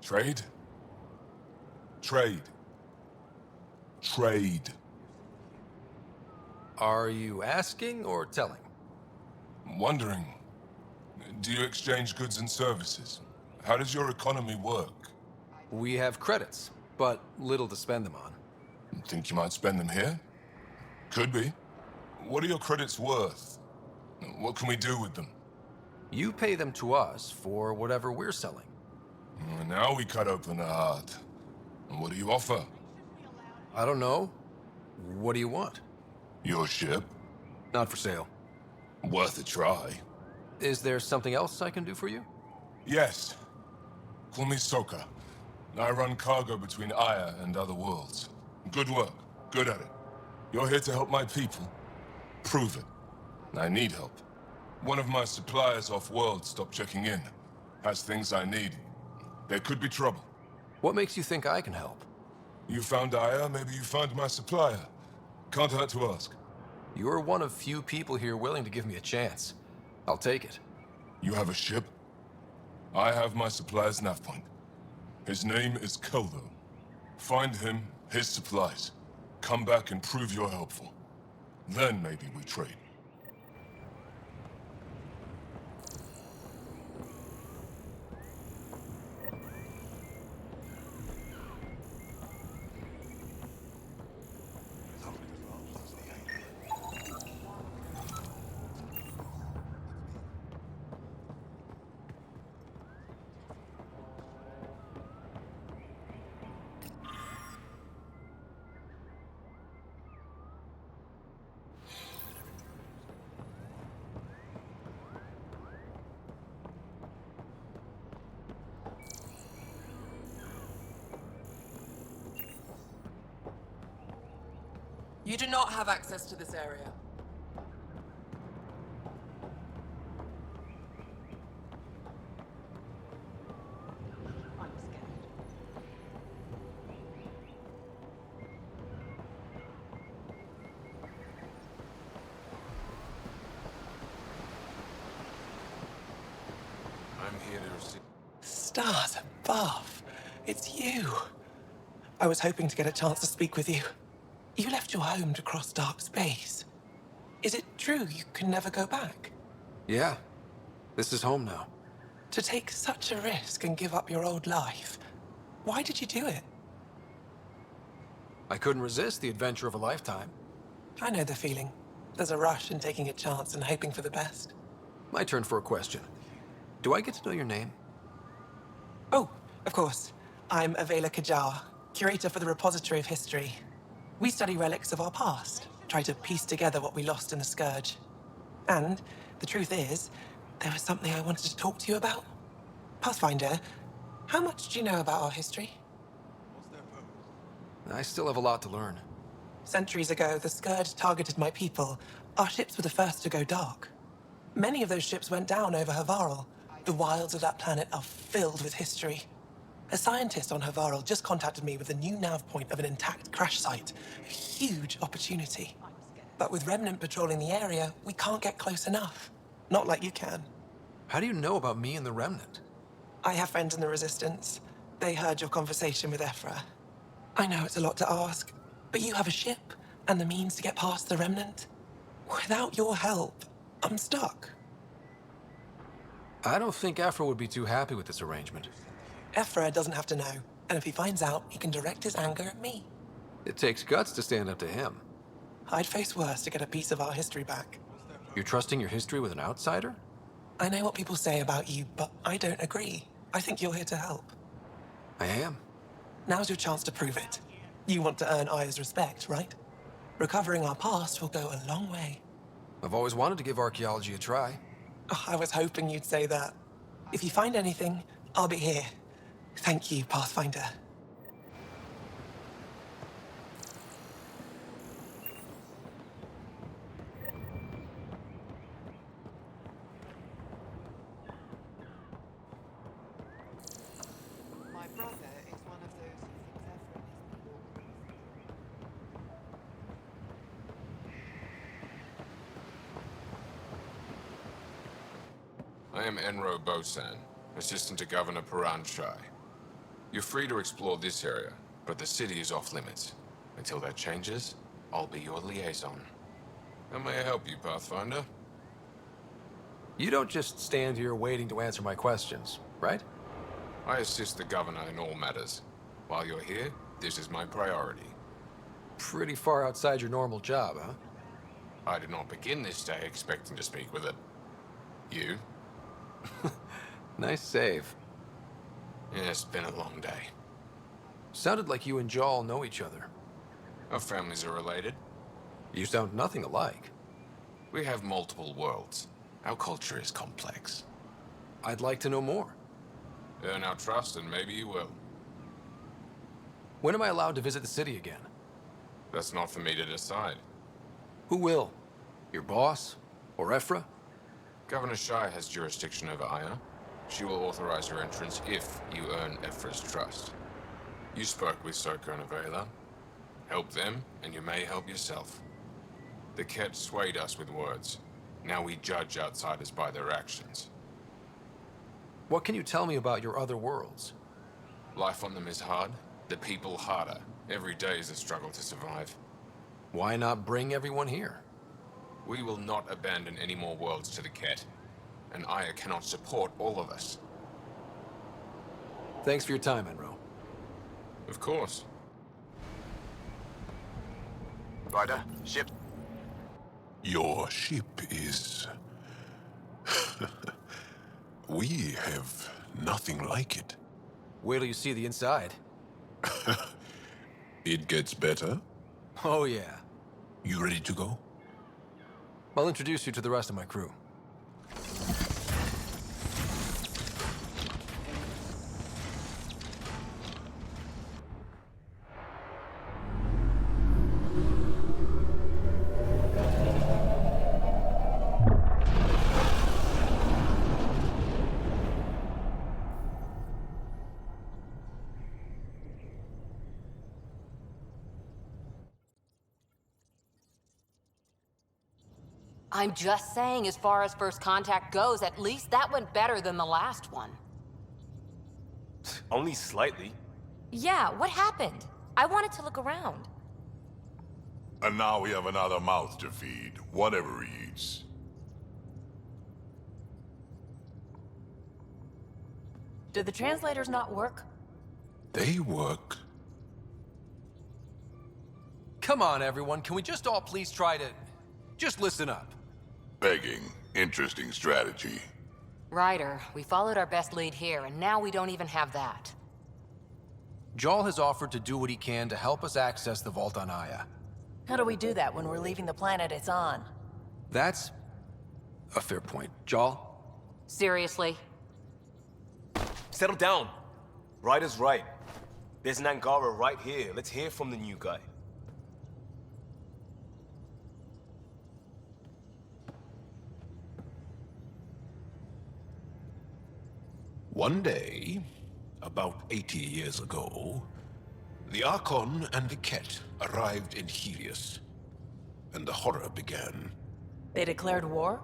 Trade? Trade. Trade. Are you asking or telling? I'm wondering, do you exchange goods and services? How does your economy work? We have credits, but little to spend them on. Think you might spend them here? Could be. What are your credits worth? What can we do with them? You pay them to us for whatever we're selling. Now we cut open the heart. What do you offer? I don't know. What do you want? Your ship? Not for sale. Worth a try. Is there something else I can do for you? Yes. Call me Soka. I run cargo between Aya and other worlds. Good work. Good at it. You're here to help my people. Prove it. I need help. One of my suppliers off-world stopped checking in. Has things I need. There could be trouble. What makes you think I can help? You found Aya, maybe you found my supplier. Can't hurt to ask. You're one of few people here willing to give me a chance. I'll take it. You have a ship? I have my supplier's nav point. His name is Keldo. Find him, his supplies. Come back and prove you're helpful. Then maybe we trade. You do not have access to this area. I'm scared. I'm here to receive... Stars above. It's you. I was hoping to get a chance to speak with you. You left your home to cross dark space. Is it true you can never go back? Yeah. This is home now. To take such a risk and give up your old life, why did you do it? I couldn't resist the adventure of a lifetime. I know the feeling. There's a rush in taking a chance and hoping for the best. My turn for a question. Do I get to know your name? Oh, of course. I'm Avela Kajar, curator for the Repository of History. We study relics of our past, try to piece together what we lost in the Scourge. And the truth is, there was something I wanted to talk to you about. Pathfinder, how much do you know about our history? I still have a lot to learn. Centuries ago, the Scourge targeted my people. Our ships were the first to go dark. Many of those ships went down over Havarl. The wilds of that planet are filled with history. A scientist on Havarl just contacted me with a new nav point of an intact crash site. A huge opportunity. But with Remnant patrolling the area, we can't get close enough. Not like you can. How do you know about me and the Remnant? I have friends in the Resistance. They heard your conversation with Ephra. I know it's a lot to ask, but you have a ship and the means to get past the Remnant. Without your help, I'm stuck. I don't think Aphra would be too happy with this arrangement. Ephra doesn't have to know, and if he finds out, he can direct his anger at me. It takes guts to stand up to him. I'd face worse to get a piece of our history back. You're trusting your history with an outsider? I know what people say about you, but I don't agree. I think you're here to help. I am. Now's your chance to prove it. You want to earn Aya's respect, right? Recovering our past will go a long way. I've always wanted to give archaeology a try. Oh, I was hoping you'd say that. If you find anything, I'll be here. Thank you, Pathfinder. My brother is one of those who thinks Ephraim is am Enro Bosan, assistant to Governor Paran Shai. You're free to explore this area, but the city is off limits. Until that changes, I'll be your liaison. How may I help you, Pathfinder? You don't just stand here waiting to answer my questions, right? I assist the Governor in all matters. While you're here, this is my priority. Pretty far outside your normal job, huh? I did not begin this day expecting to speak with it. You? Nice save. Yeah, it's been a long day. Sounded like you and Jaal know each other. Our families are related. You sound nothing alike. We have multiple worlds. Our culture is complex. I'd like to know more. Earn our trust and maybe you will. When am I allowed to visit the city again? That's not for me to decide. Who will? Your boss? Or Ephra? Governor Shai has jurisdiction over Aya. She will authorize your entrance if you earn Ephra's trust. You spoke with Soko and Avela. Help them, and you may help yourself. The Ket swayed us with words. Now we judge outsiders by their actions. What can you tell me about your other worlds? Life on them is hard, the people harder. Every day is a struggle to survive. Why not bring everyone here? We will not abandon any more worlds to the Ket, and Aya cannot support all of us. Thanks for your time, Enro. Of course. Ryder, ship. Your ship is... We have nothing like it. Wait till you see the inside. It gets better. Oh yeah. You ready to go? I'll introduce you to the rest of my crew. I'm just saying, as far as first contact goes, at least that went better than the last one. Only slightly. Yeah, what happened? I wanted to look around. And now we have another mouth to feed, whatever he eats. Did the translators not work? They work. Come on, everyone. Can we just all please try to... just listen up? Begging. Interesting strategy. Ryder, we followed our best lead here, and now we don't even have that. Jaal has offered to do what he can to help us access the vault on Aya. How do we do that when we're leaving the planet it's on? That's a fair point. Jaal? Seriously? Settle down. Ryder's right. There's an Angara right here. Let's hear from the new guy. One day, about 80 years ago, the Archon and the Ket arrived in Helios, and the horror began. They declared war?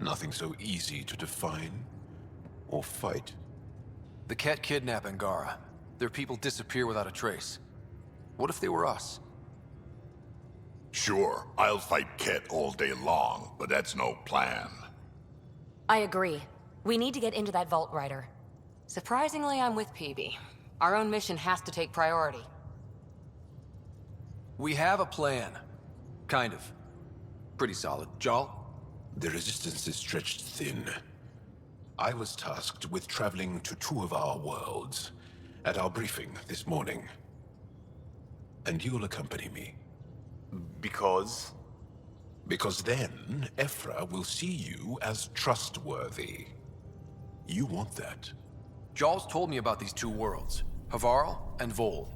Nothing so easy to define or fight. The Ket kidnap Angara. Their people disappear without a trace. What if they were us? Sure, I'll fight Ket all day long, but that's no plan. I agree. We need to get into that vault, Ryder. Surprisingly, I'm with PB. Our own mission has to take priority. We have a plan. Kind of. Pretty solid. Jaal? The resistance is stretched thin. I was tasked with traveling to two of our worlds at our briefing this morning. And you'll accompany me. Because? Because then, Ephra will see you as trustworthy. You want that. Jaal's told me about these two worlds, Havarl and Vol.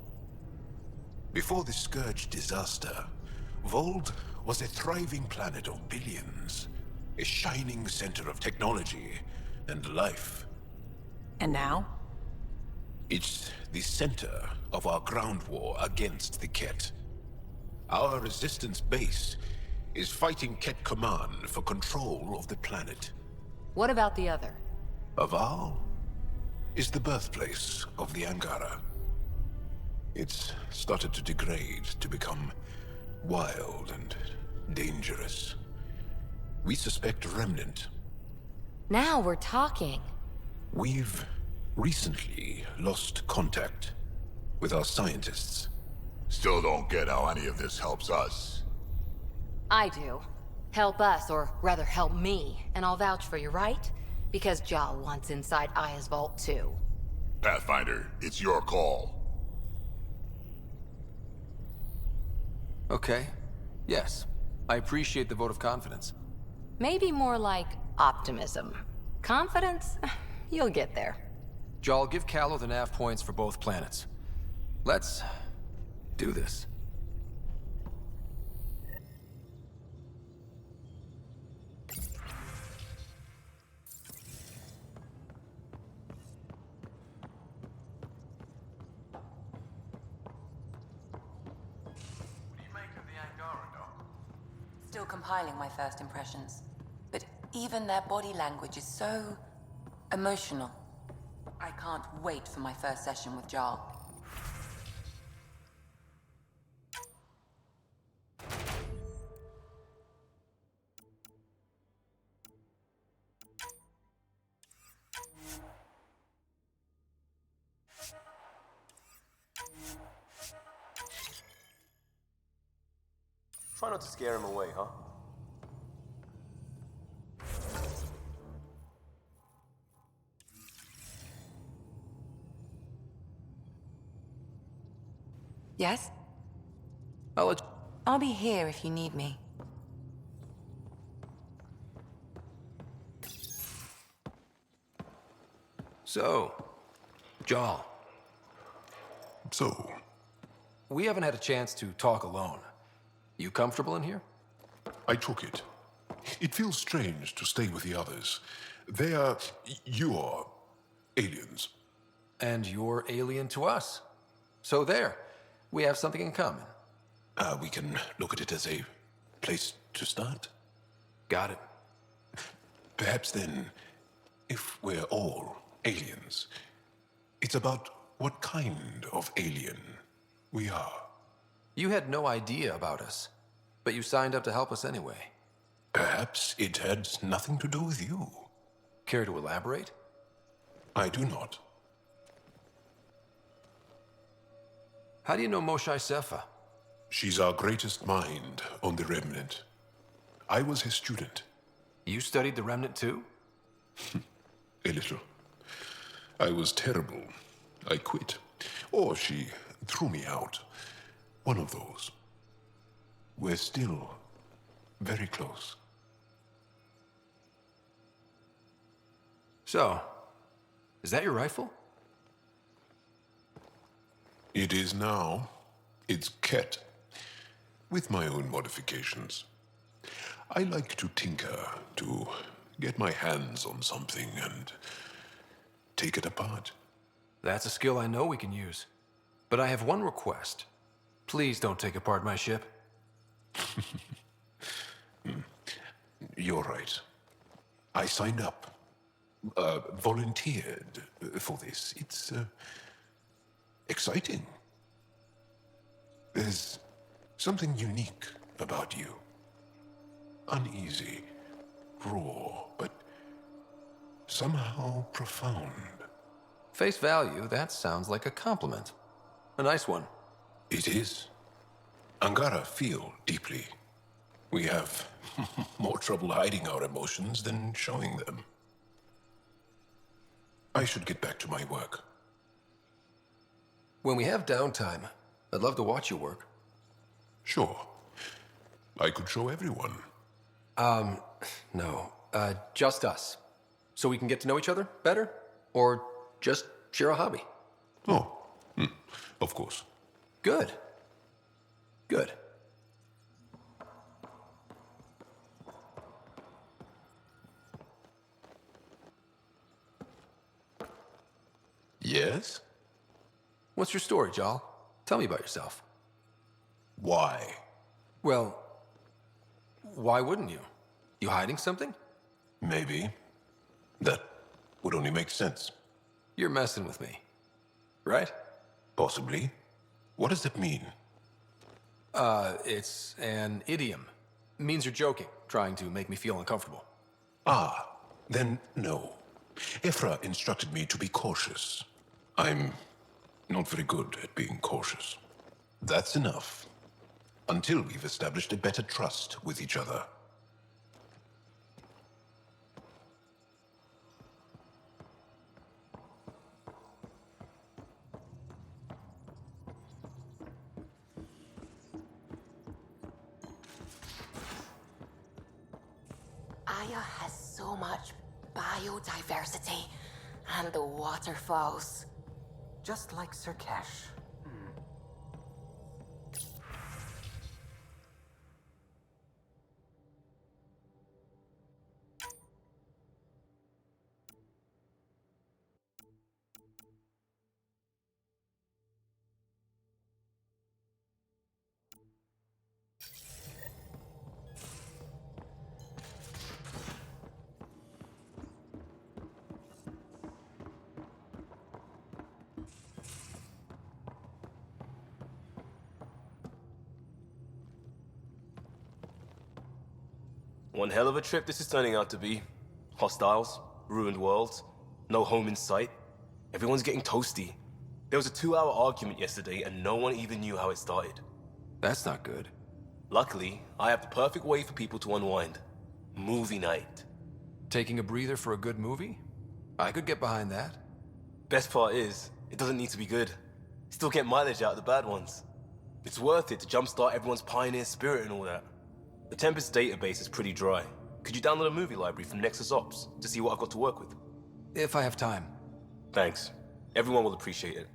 Before the Scourge disaster, Vold was a thriving planet of billions. A shining center of technology and life. And now? It's the center of our ground war against the Ket. Our resistance base is fighting Ket Command for control of the planet. What about the other? Aval is the birthplace of the Angara. It's started to degrade, to become wild and dangerous. We suspect a remnant. Now we're talking. We've recently lost contact with our scientists. Still don't get how any of this helps us. I do. Help us, or rather help me, and I'll vouch for you, right? Because Jal wants inside Aya's vault too. Pathfinder, it's your call. Okay. Yes. I appreciate the vote of confidence. Maybe more like optimism. Confidence? You'll get there. Jal, give Callow the nav points for both planets. Let's do this. Still compiling my first impressions. But even their body language is so emotional. I can't wait for my first session with Jarl. Try not to scare him away, huh? Yes? I'll be here if you need me. So, Jal, So, we haven't had a chance to talk alone. You comfortable in here? I took it. It feels strange to stay with the others. They are... you are... aliens. And you're alien to us. So there, we have something in common. We can look at it as a place to start. Got it. Perhaps then, if we're all aliens, it's about what kind of alien we are. You had no idea about us, but you signed up to help us anyway. Perhaps it had nothing to do with you. Care to elaborate? I do not. How do you know Moshae Sefa? She's our greatest mind on the Remnant. I was his student. You studied the Remnant too? A little. I was terrible. I quit. Or she threw me out. One of those. We're still very close. So, is that your rifle? It is now. It's Ket. With my own modifications. I like to tinker, to get my hands on something and take it apart. That's a skill I know we can use. But I have one request. Please don't take apart my ship. You're right. I signed up. Volunteered for this. It's exciting. There's something unique about you. Uneasy, raw, but somehow profound. Face value, that sounds like a compliment. A nice one. It is. Angara feel deeply. We have more trouble hiding our emotions than showing them. I should get back to my work. When we have downtime, I'd love to watch you work. Sure. I could show everyone. No. Just us. So we can get to know each other better? Or just share a hobby? Oh, of course. Good. Good. Yes? What's your story, Jal? Tell me about yourself. Why? Well, why wouldn't you? You hiding something? Maybe. That would only make sense. You're messing with me, right? Possibly. What does that mean? It's an idiom. Means you're joking, trying to make me feel uncomfortable. Ah, then no. Ephra instructed me to be cautious. I'm not very good at being cautious. That's enough. Until we've established a better trust with each other. Aya has so much biodiversity and the waterfalls. Just like Sirkesh. One hell of a trip this is turning out to be. Hostiles, ruined worlds, no home in sight. Everyone's getting toasty. There was a 2-hour argument yesterday and no one even knew how it started. That's not good. Luckily, I have the perfect way for people to unwind. Movie night. Taking a breather for a good movie? I could get behind that. Best part is, it doesn't need to be good. Still get mileage out of the bad ones. It's worth it to jumpstart everyone's pioneer spirit and all that. The Tempest database is pretty dry. Could you download a movie library from Nexus Ops to see what I've got to work with? If I have time. Thanks. Everyone will appreciate it.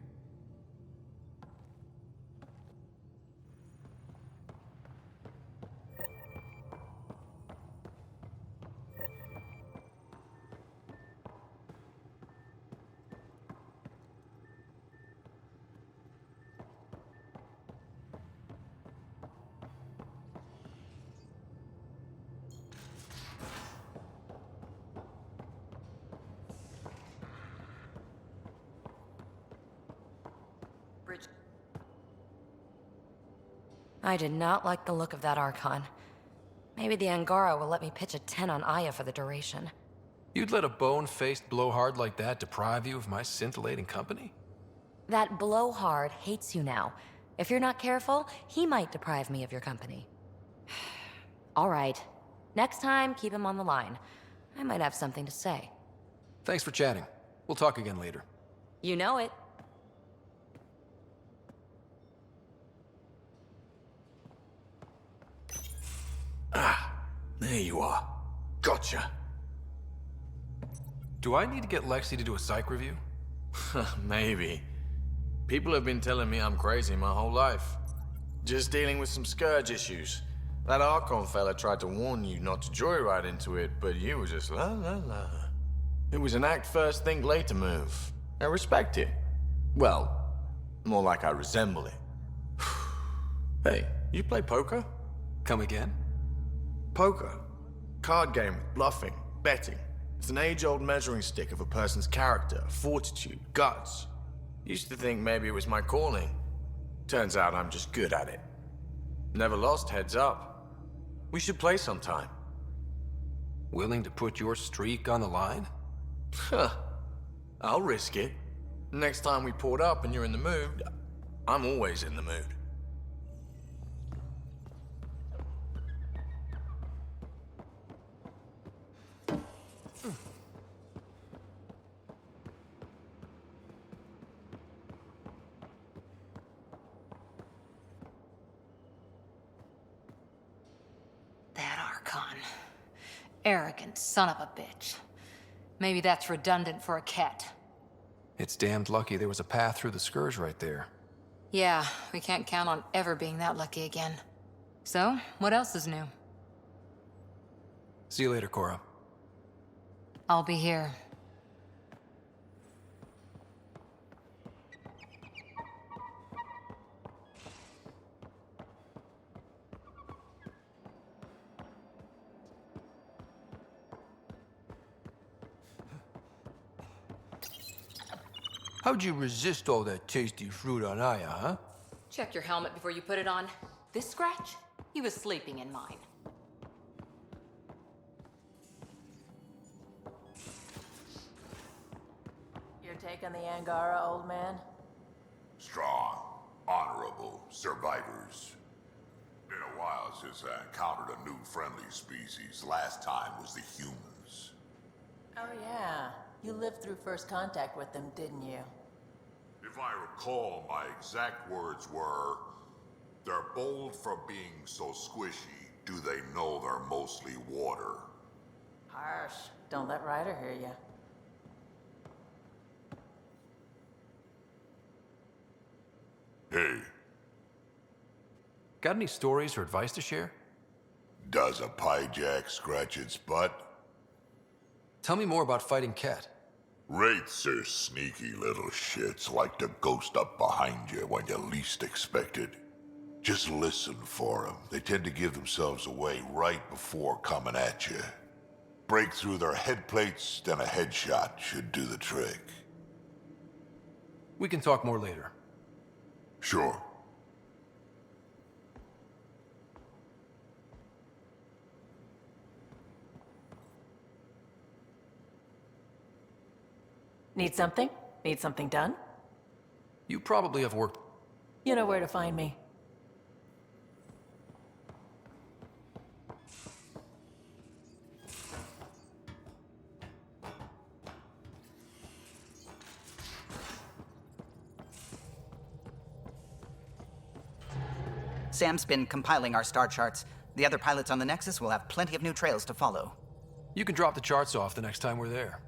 Bridge. I did not like the look of that Archon. Maybe the Angara will let me pitch a 10 on Aya for the duration. You'd let a bone-faced blowhard like that deprive you of my scintillating company? That blowhard hates you now. If you're not careful, he might deprive me of your company. All right. Next time, keep him on the line. I might have something to say. Thanks for chatting. We'll talk again later. You know it. There you are. Gotcha. Do I need to get Lexi to do a psych review? Maybe. People have been telling me I'm crazy my whole life. Just dealing with some scourge issues. That Archon fella tried to warn you not to joyride into it, but you were just la la la. It was an act first, think later move. I respect it. Well, more like I resemble it. Hey, you play poker? Come again? Poker. Card game with bluffing, betting. It's an age-old measuring stick of a person's character, fortitude, guts. Used to think maybe it was my calling. Turns out I'm just good at it. Never lost, heads up. We should play sometime. Willing to put your streak on the line? Huh. I'll risk it. Next time we port up and you're in the mood, I'm always in the mood. That Archon. Arrogant son of a bitch. Maybe that's redundant for a cat. It's damned lucky there was a path through the Scourge right there. Yeah, we can't count on ever being that lucky again. So, what else is new? See you later, Cora. I'll be here. How'd you resist all that tasty fruit on Aya, huh? Check your helmet before you put it on. This scratch? He was sleeping in mine. Your take on the Angara, old man? Strong, honorable survivors. Been a while since I encountered a new friendly species. Last time was the humans. Oh yeah. You lived through first contact with them, didn't you? If I recall, my exact words were, "They're bold for being so squishy. Do they know they're mostly water?" Harsh. Don't let Ryder hear you. Hey, Got any stories or advice to share? does a pyjak scratch its butt? Tell me more about fighting Ket. Wraiths are sneaky little shits, like to ghost up behind you when you least expect it. Just listen for them. They tend to give themselves away right before coming at you. Break through their head plates, then a headshot should do the trick. We can talk more later. Sure. Need something? Need something done? You probably have work. You know where to find me. Sam's been compiling our star charts. The other pilots on the Nexus will have plenty of new trails to follow. You can drop the charts off the next time we're there.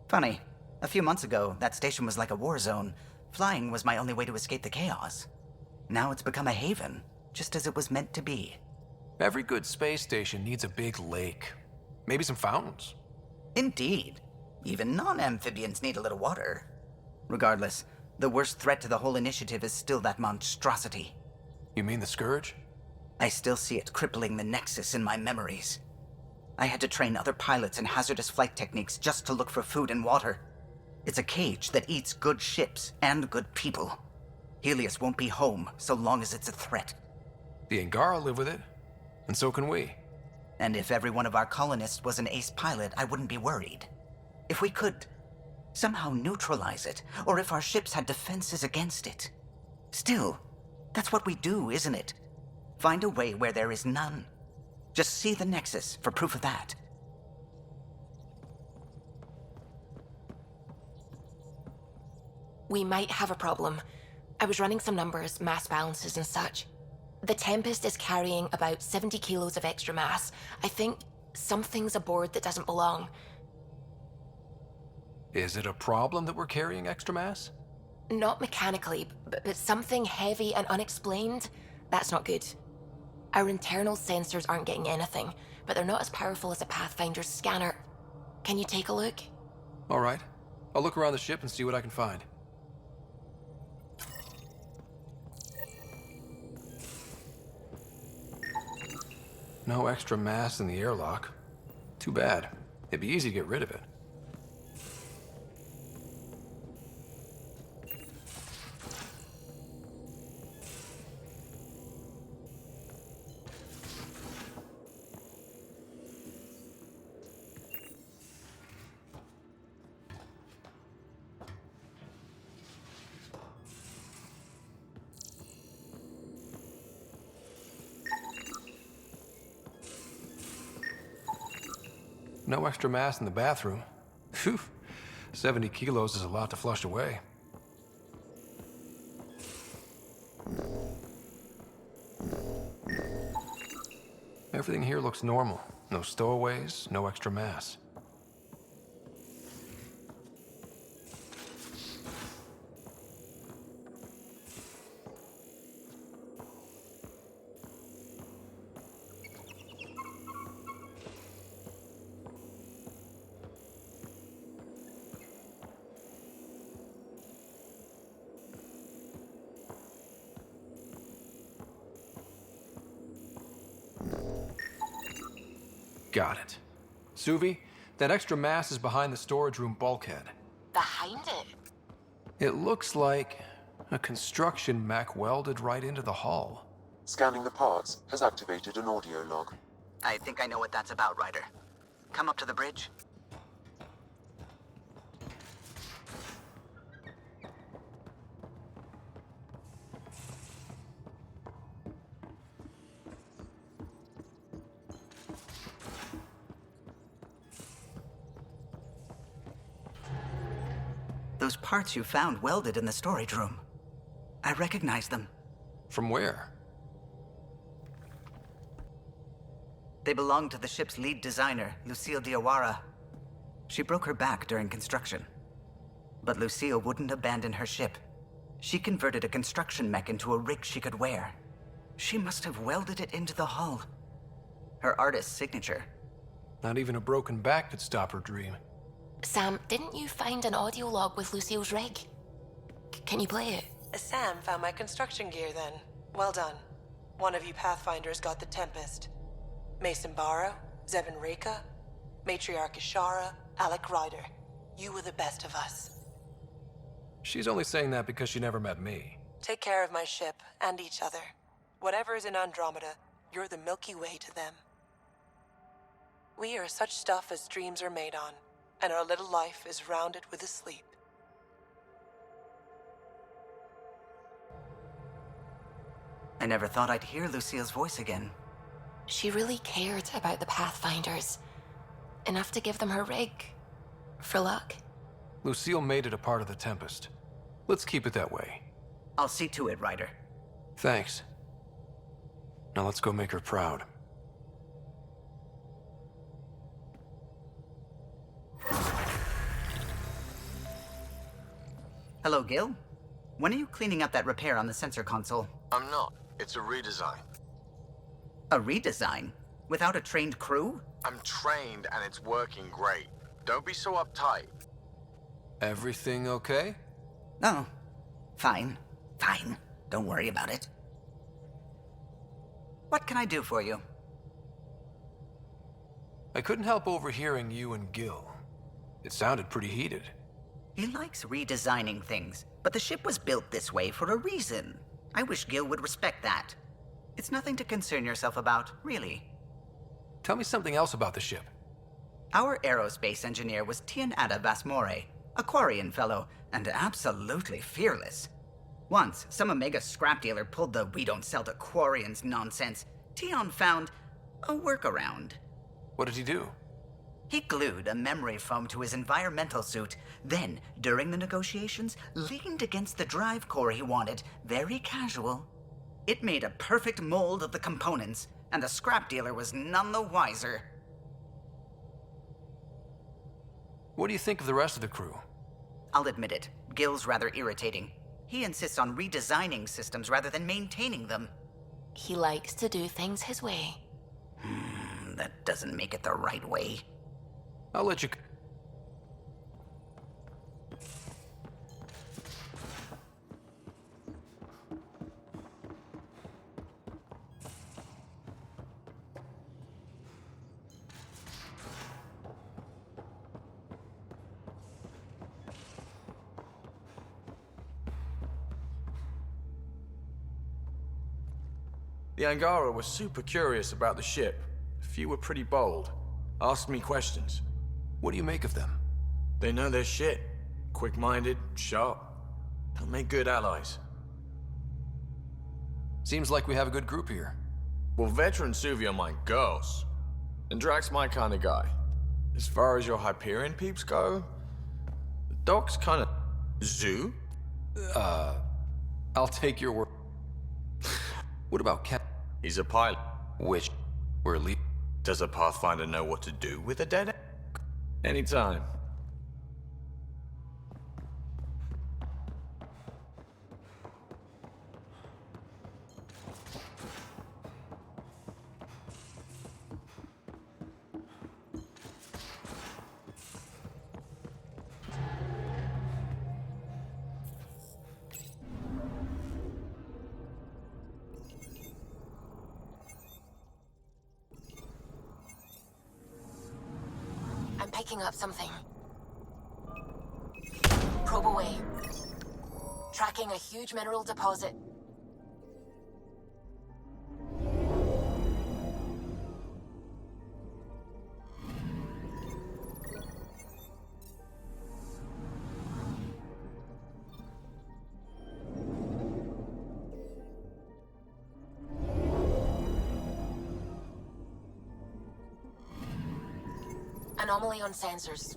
Funny. A few months ago, that station was like a war zone. Flying was my only way to escape the chaos. Now it's become a haven, just as it was meant to be. Every good space station needs a big lake. Maybe some fountains. Indeed. Even non-amphibians need a little water. Regardless, the worst threat to the whole initiative is still that monstrosity. You mean the Scourge? I still see it crippling the Nexus in my memories. I had to train other pilots in hazardous flight techniques just to look for food and water. It's a cage that eats good ships and good people. Helios won't be home so long as it's a threat. The Angara live with it, and so can we. And if every one of our colonists was an ace pilot, I wouldn't be worried. If we could somehow neutralize it, or if our ships had defenses against it. Still, that's what we do, isn't it? Find a way where there is none. Just see the Nexus for proof of that. We might have a problem. I was running some numbers, mass balances and such. The Tempest is carrying about 70 kilos of extra mass. I think something's aboard that doesn't belong. Is it a problem that we're carrying extra mass? Not mechanically, but something heavy and unexplained. That's not good. Our internal sensors aren't getting anything, but they're not as powerful as a Pathfinder's scanner. Can you take a look? All right. I'll look around the ship and see what I can find. No extra mass in the airlock. Too bad. It'd be easy to get rid of it. No extra mass in the bathroom. Phew. 70 kilos is a lot to flush away. Everything here looks normal. No stowaways, no extra mass. Got it. Suvi, that extra mass is behind the storage room bulkhead. Behind it? It looks like a construction mech welded right into the hull. Scanning the parts has activated an audio log. I think I know what that's about, Ryder. Come up to the bridge. Those parts you found welded in the storage room. I recognize them. From where? They belong to the ship's lead designer, Lucille Diawara. She broke her back during construction. But Lucille wouldn't abandon her ship. She converted a construction mech into a rig she could wear. She must have welded it into the hull. Her artist's signature. Not even a broken back could stop her dream. Sam, didn't you find an audio log with Lucille's rig? Can you play it? Sam found my construction gear then. Well done. One of you Pathfinders got the Tempest. Mason Barrow, Zevin Reka, Matriarch Ishara, Alec Ryder. You were the best of us. She's only saying that because she never met me. Take care of my ship and each other. Whatever is in Andromeda, you're the Milky Way to them. We are such stuff as dreams are made on, and our little life is rounded with a sleep. I never thought I'd hear Lucille's voice again. She really cared about the Pathfinders. Enough to give them her rig. For luck. Lucille made it a part of the Tempest. Let's keep it that way. I'll see to it, Ryder. Thanks. Now let's go make her proud. Hello, Gil. When are you cleaning up that repair on the sensor console? I'm not. It's a redesign. A redesign? Without a trained crew? I'm trained and it's working great. Don't be so uptight. Everything okay? Oh, fine. Fine. Don't worry about it. What can I do for you? I couldn't help overhearing you and Gil. It sounded pretty heated. He likes redesigning things, but the ship was built this way for a reason. I wish Gil would respect that. It's nothing to concern yourself about, really. Tell me something else about the ship. Our aerospace engineer was Tianada Vasmore, a Quarian fellow, and absolutely fearless. Once, some Omega scrap dealer pulled the "we don't sell to Quarians" nonsense. Tion found a workaround. What did he do? He glued a memory foam to his environmental suit, then, during the negotiations, leaned against the drive core he wanted, very casual. It made a perfect mold of the components, and the scrap dealer was none the wiser. What do you think of the rest of the crew? I'll admit it, Gil's rather irritating. He insists on redesigning systems rather than maintaining them. He likes to do things his way. That doesn't make it the right way. I'll let you... The Angara was super curious about the ship. A few were pretty bold. Asked me questions. What do you make of them? They know their shit. Quick-minded, sharp. They'll make good allies. Seems like we have a good group here. Well, veteran Suvi are my girls. And Drax my kind of guy. As far as your Hyperion peeps go, the doc's kind of... zoo? I'll take your word. What about Cap? He's a pilot. Which we're leaving. Does a Pathfinder know what to do with a dead end? Anytime. I'm picking up something. Probe away. Tracking a huge mineral deposit. Anomaly on sensors.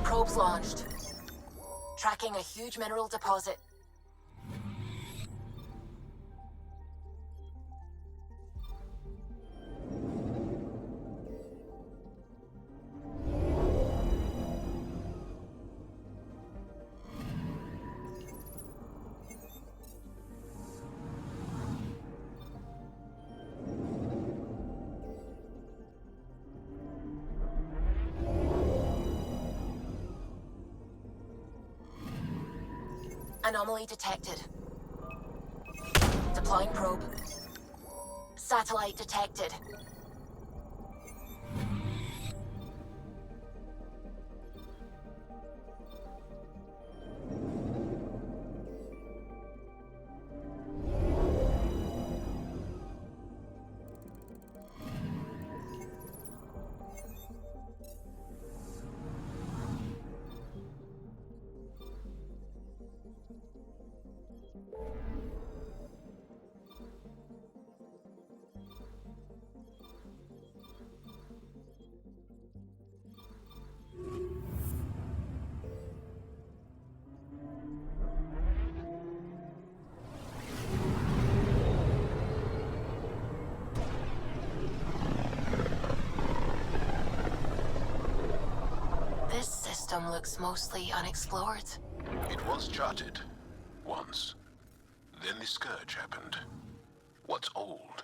Probes launched. Tracking a huge mineral deposit. Anomaly detected. Deploying probe. Satellite detected. This system looks mostly unexplored. It was charted. Once. Then the Scourge happened. What's old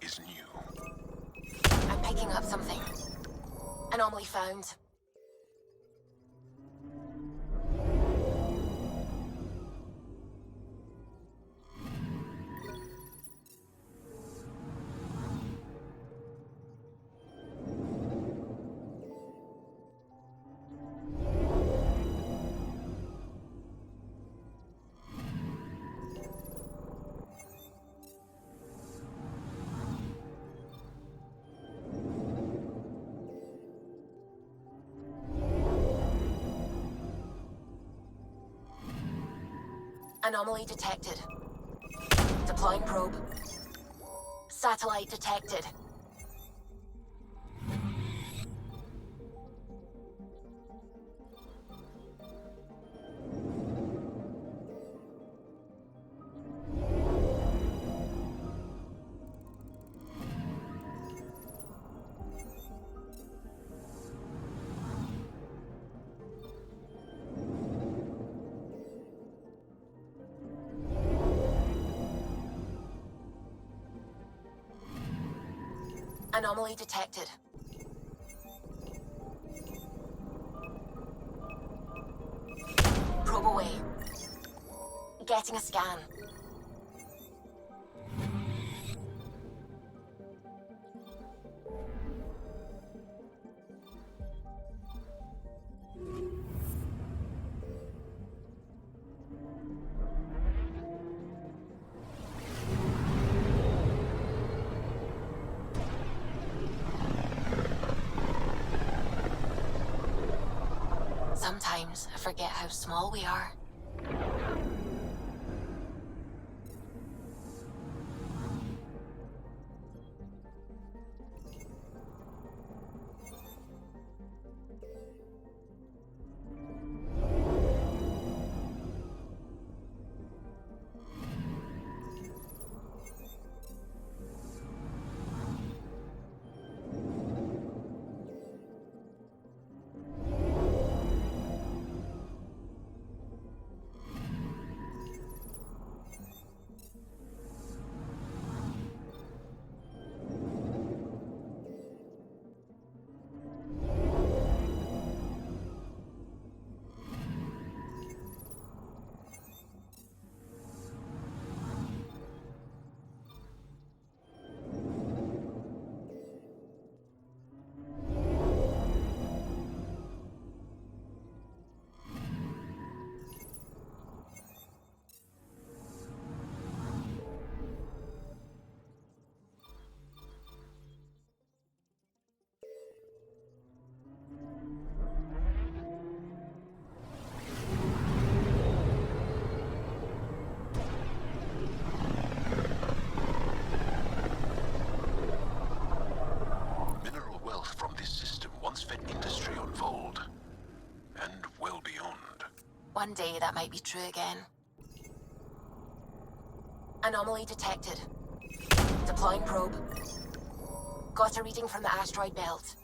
is new. I'm picking up something. Anomaly found. Anomaly detected. Deploying probe. Satellite detected. Anomaly detected. Probe away. Getting a scan. Sometimes I forget how small we are. one day that might be true again. Anomaly detected. Deploying probe. Got a reading from the asteroid belt.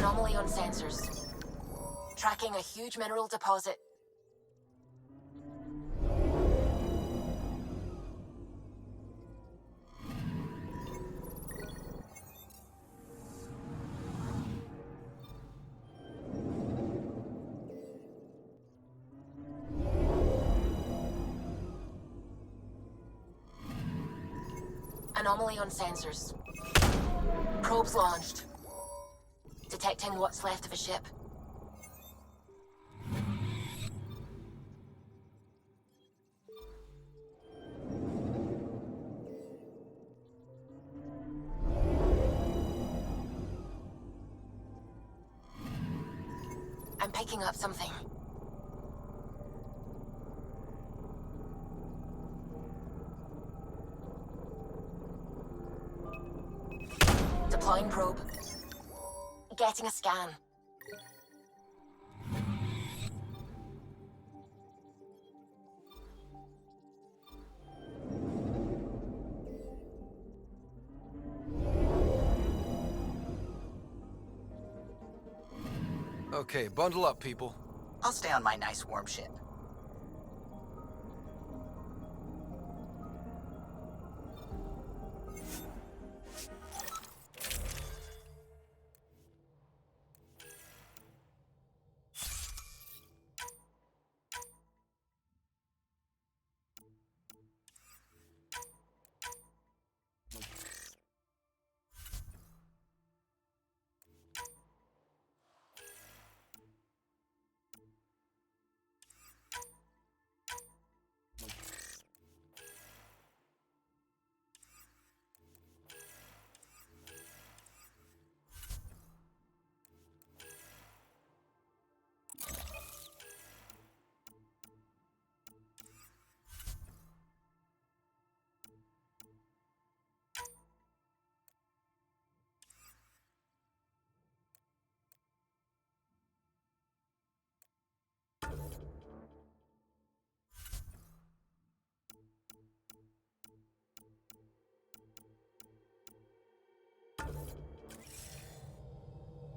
Anomaly on sensors. Tracking a huge mineral deposit. Anomaly on sensors. Probes launched. Detecting what's left of a ship. I'm picking up something. Deploying probe. Getting a scan. Okay, bundle up, people. I'll stay on my nice warm ship.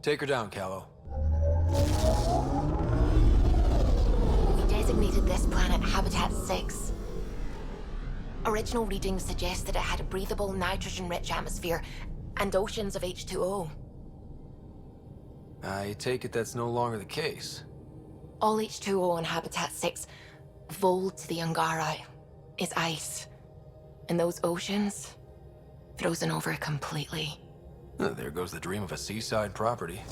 Take her down, Callow. We designated this planet Habitat 6. Original readings suggest that it had a breathable, nitrogen-rich atmosphere and oceans of H2O. I take it that's no longer the case. All H2O on Habitat 6, vold to the Angara, is ice. And those oceans, frozen over completely. There goes the dream of a seaside property.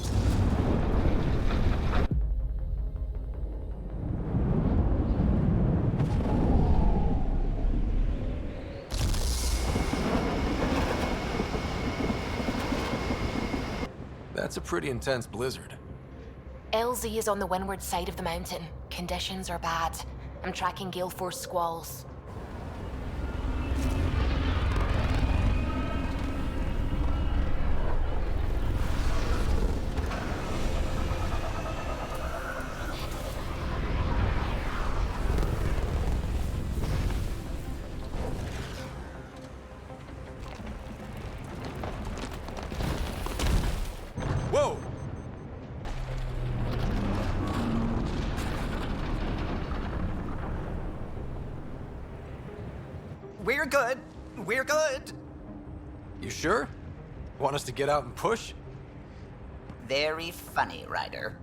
That's a pretty intense blizzard. LZ is on the windward side of the mountain. Conditions are bad. I'm tracking gale force squalls. Whoa! We're good. We're good. You sure? Want us to get out and push? Very funny, Ryder.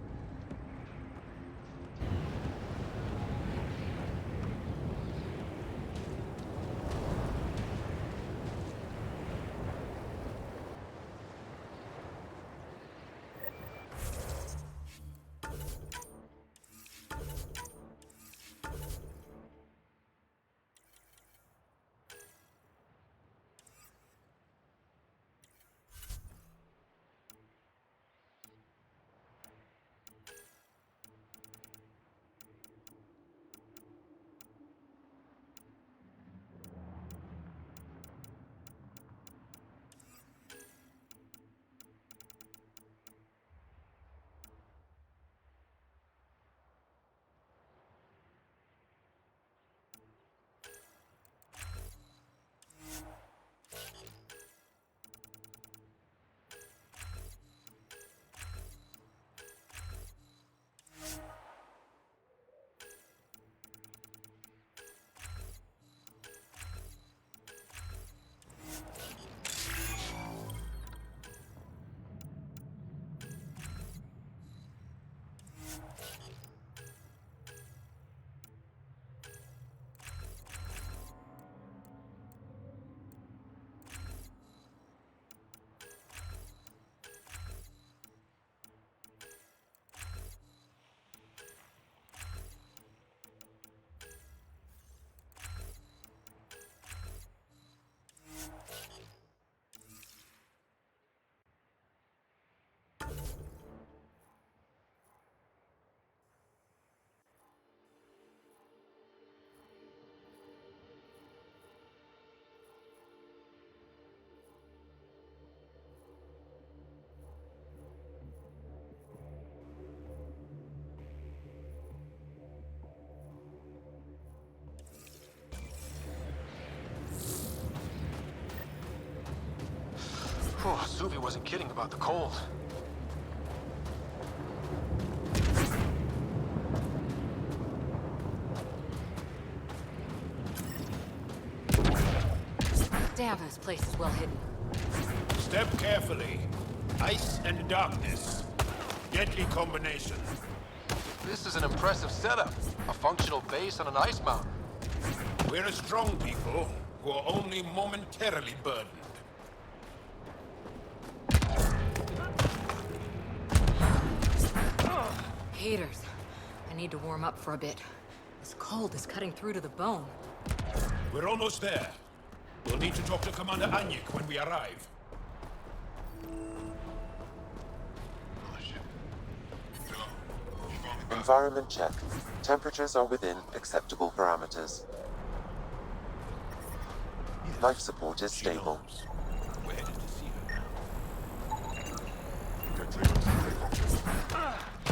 Oh, Suvi wasn't kidding about the cold. Damn, this place is well hidden. Step carefully. Ice and darkness. Deadly combination. This is an impressive setup. A functional base on an ice mountain. We're a strong people who are only momentarily burdened. Haters. I need to warm up for a bit. This cold is cutting through to the bone. We're almost there. We'll need to talk to Commander Anyik when we arrive. Environment check. Temperatures are within acceptable parameters. Life support is stable.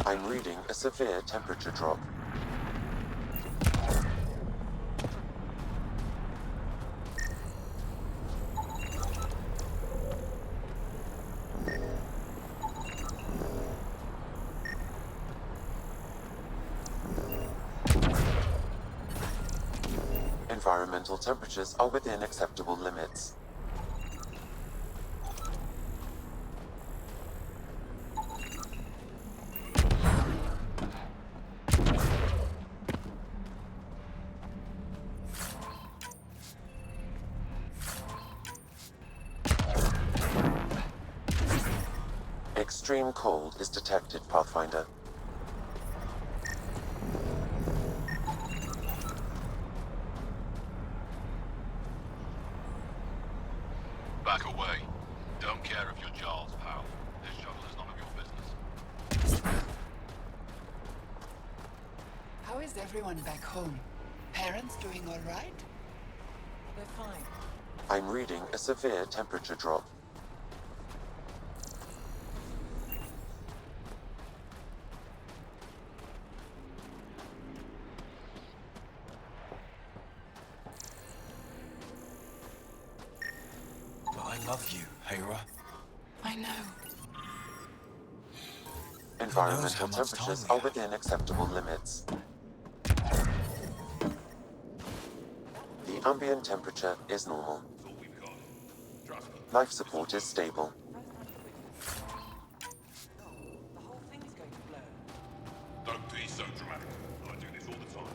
I'm reading a severe temperature drop. Environmental temperatures are within acceptable limits. Extreme cold is detected, Pathfinder. Back away. Don't care if you're Giles, pal. This shuttle is not How is everyone back home? Parents doing all right? They're fine. I'm reading a severe temperature drop. But I love you, Hera. I know. Environmental temperatures are within acceptable limits. The ambient temperature is normal. Life support is stable. Don't be so dramatic. I do this all the time.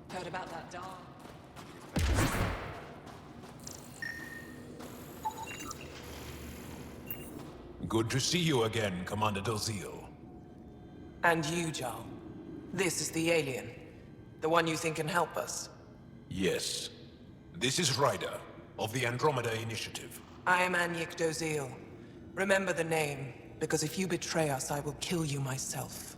Heard about that dog? Good to see you again, Commander Dalziel. And you, Jarl. This is the alien. The one you think can help us. Yes. This is Ryder, of the Andromeda Initiative. I am Anyik Dozil. Remember the name, because if you betray us, I will kill you myself.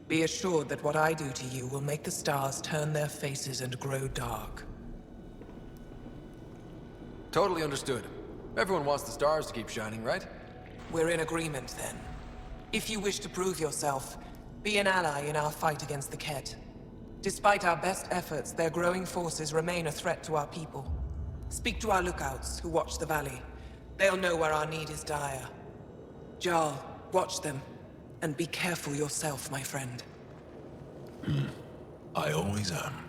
Be assured that what I do to you will make the stars turn their faces and grow dark. Totally understood. Everyone wants the stars to keep shining, right? We're in agreement, then. If you wish to prove yourself, be an ally in our fight against the Kett. Despite our best efforts, their growing forces remain a threat to our people. Speak to our lookouts, who watch the valley. They'll know where our need is dire. Jarl, watch them. And be careful yourself, my friend. I always am.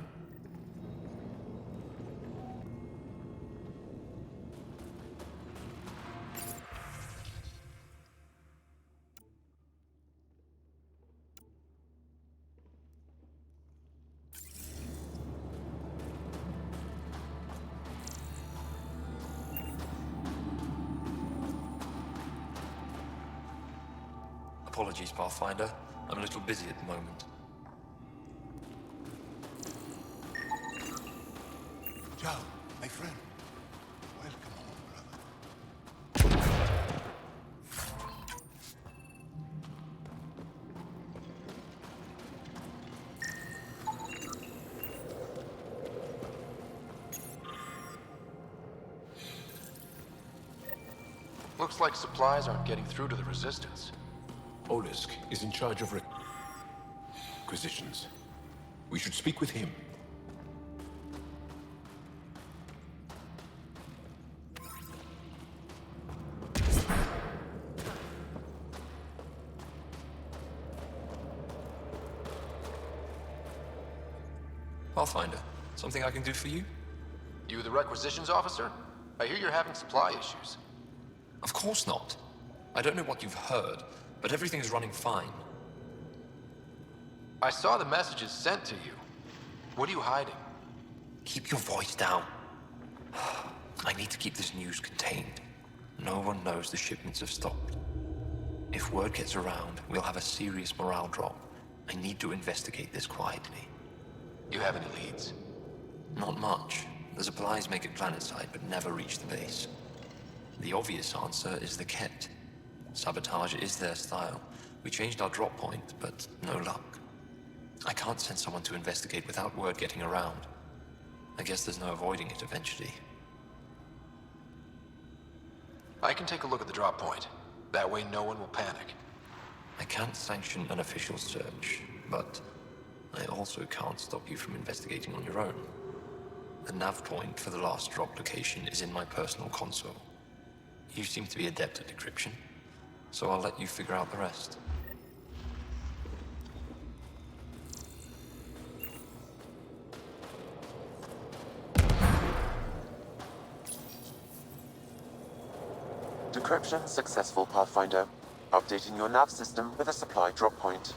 Apologies, Pathfinder. I'm a little busy at the moment. Joe, my friend. Welcome home, brother. Looks like supplies aren't getting through to the Resistance. Olisk is in charge of requisitions. We should speak with him. Pathfinder, something I can do for you? You the requisitions officer? I hear you're having supply issues. Of course not. I don't know what you've heard, but everything is running fine. I saw the messages sent to you. What are you hiding? Keep your voice down. I need to keep this news contained. No one knows the shipments have stopped. If word gets around, we'll have a serious morale drop. I need to investigate this quietly. You have any leads? Not much. The supplies make it planetside, but never reach the base. The obvious answer is the Kett. Sabotage is their style. We changed our drop point, but no luck. I can't send someone to investigate without word getting around. I guess there's no avoiding it eventually. I can take a look at the drop point. That way no one will panic. I can't sanction an official search, but I also can't stop you from investigating on your own. The nav point for the last drop location is in my personal console. You seem to be adept at decryption, so I'll let you figure out the rest. Decryption successful, Pathfinder. Updating your nav system with a supply drop point.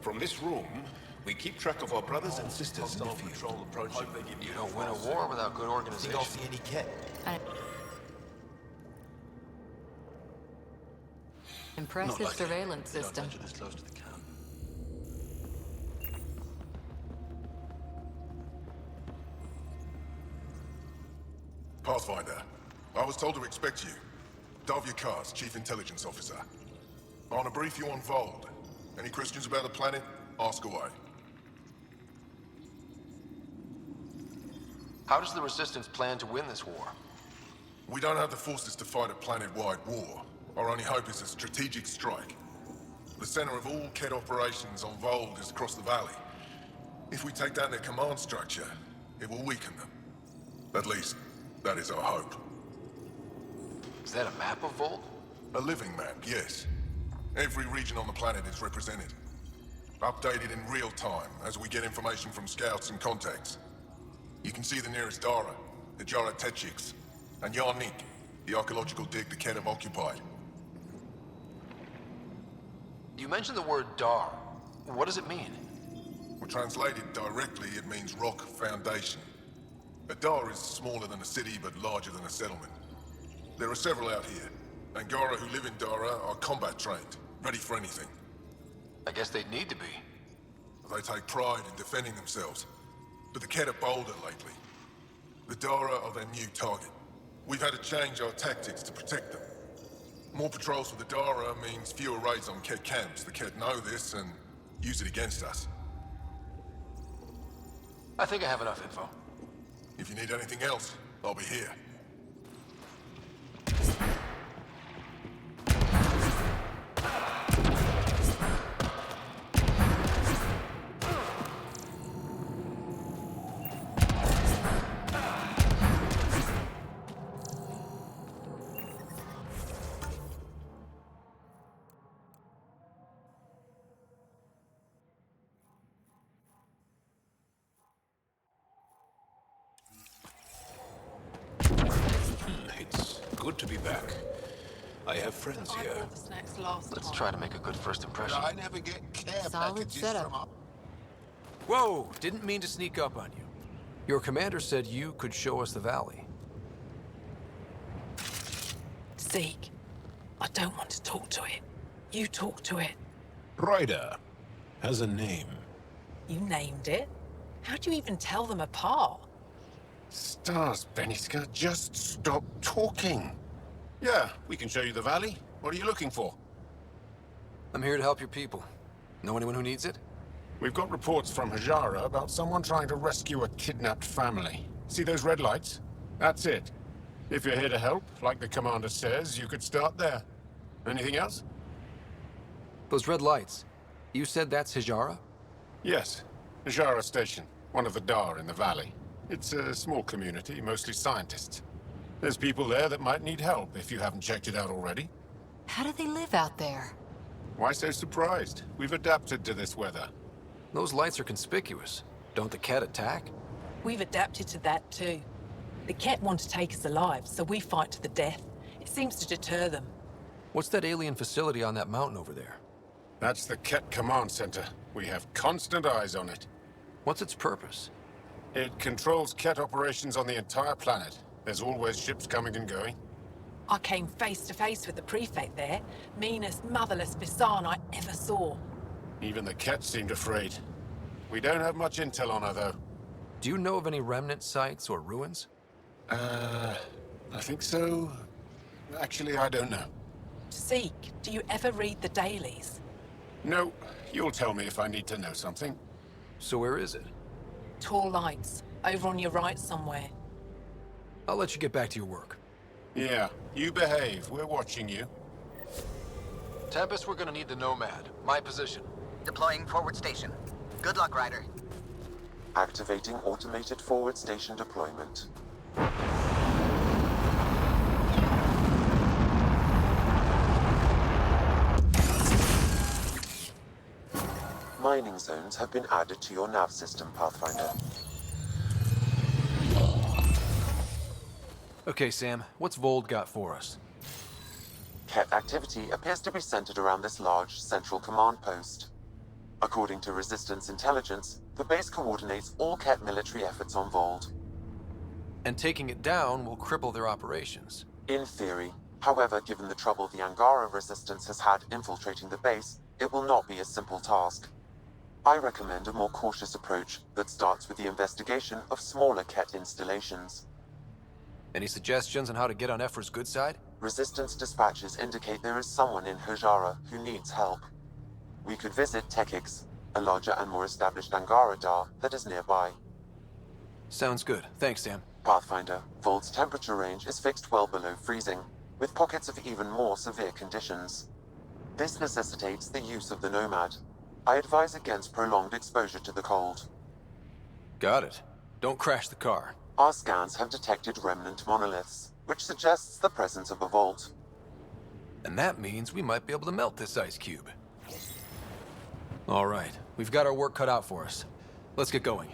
From this room, we keep track of our brothers and sisters in the field. You don't win a war without good organization. See any Kett? Impressive surveillance system. This close to the camp. Pathfinder, I was told to expect you. Davia Kars, Chief Intelligence Officer. I want to brief you on Vold. Any questions about the planet? Ask away. How does the Resistance plan to win this war? We don't have the forces to fight a planet-wide war. Our only hope is a strategic strike. The center of all Kett operations on Vold is across the valley. If we take down their command structure, it will weaken them. At least, that is our hope. Is that a map of Vold? A living map, yes. Every region on the planet is represented. Updated in real time as we get information from scouts and contacts. You can see the nearest Dara, the Jara Tetchiks, and Yarnik, the archaeological dig the Kett have occupied. You mentioned the word Dar. What does it mean? Well, translated directly, it means rock foundation. A Dar is smaller than a city, but larger than a settlement. There are several out here. Angara who live in Dara are combat trained, ready for anything. I guess they'd need to be. They take pride in defending themselves. But the Kett are bolder lately. The Dara are their new target. We've had to change our tactics to protect them. More patrols for the Dara means fewer raids on Kett camps. The Kett know this and use it against us. I think I have enough info. If you need anything else, I'll be here. It's good to be back. I have friends here. Let's try to make a good first impression. I never get care Solid packages setup. from Whoa! Didn't mean to sneak up on you. Your commander said you could show us the valley. Zeke, I don't want to talk to it. You talk to it. Ryder has a name. You named it. How do you even tell them apart? Stars, Beniska, just stop talking. Yeah, we can show you the valley. What are you looking for? I'm here to help your people. Know anyone who needs it? We've got reports from Hajara about someone trying to rescue a kidnapped family. See those red lights? That's it. If you're here to help, like the commander says, you could start there. Anything else? Those red lights. You said that's Hijara? Yes. Hajara Station, one of the Dar in the valley. It's a small community, mostly scientists. There's people there that might need help if you haven't checked it out already. How do they live out there? Why so surprised? We've adapted to this weather. Those lights are conspicuous. Don't the Kett attack? We've adapted to that too. The Kett want to take us alive, so we fight to the death. It seems to deter them. What's that alien facility on that mountain over there? That's the Kett Command Center. We have constant eyes on it. What's its purpose? It controls Kett operations on the entire planet. There's always ships coming and going. I came face to face with the prefect there. Meanest, motherless Bisan I ever saw. Even the Kett seemed afraid. We don't have much intel on her, though. Do you know of any remnant sites or ruins? I think so. Actually, I don't know. Zeke, do you ever read the dailies? No, you'll tell me if I need to know something. So where is it? Tall lights, over on your right somewhere. I'll let you get back to your work. Yeah, you behave. We're watching you. Tempest, we're gonna need the Nomad. My position. Deploying forward station. Good luck, Ryder. Activating automated forward station deployment. Mining zones have been added to your nav system, Pathfinder. Okay, Sam, what's Vold got for us? Kett activity appears to be centered around this large central command post. According to Resistance intelligence, the base coordinates all Kett military efforts on Vold. And taking it down will cripple their operations. In theory, However, given the trouble the Angara resistance has had infiltrating the base, it will not be a simple task. I recommend a more cautious approach that starts with the investigation of smaller Ket installations. Any suggestions on how to get on Ephra's good side? Resistance dispatches indicate there is someone in Hajara who needs help. We could visit Tekix, a larger and more established Angara Dar that is nearby. Sounds good. Thanks, Sam. Pathfinder, Vold's temperature range is fixed well below freezing, with pockets of even more severe conditions. This necessitates the use of the Nomad. I advise against prolonged exposure to the cold. Got it. Don't crash the car. Our scans have detected remnant monoliths, which suggests the presence of a vault. And that means we might be able to melt this ice cube. All right, we've got our work cut out for us. Let's get going.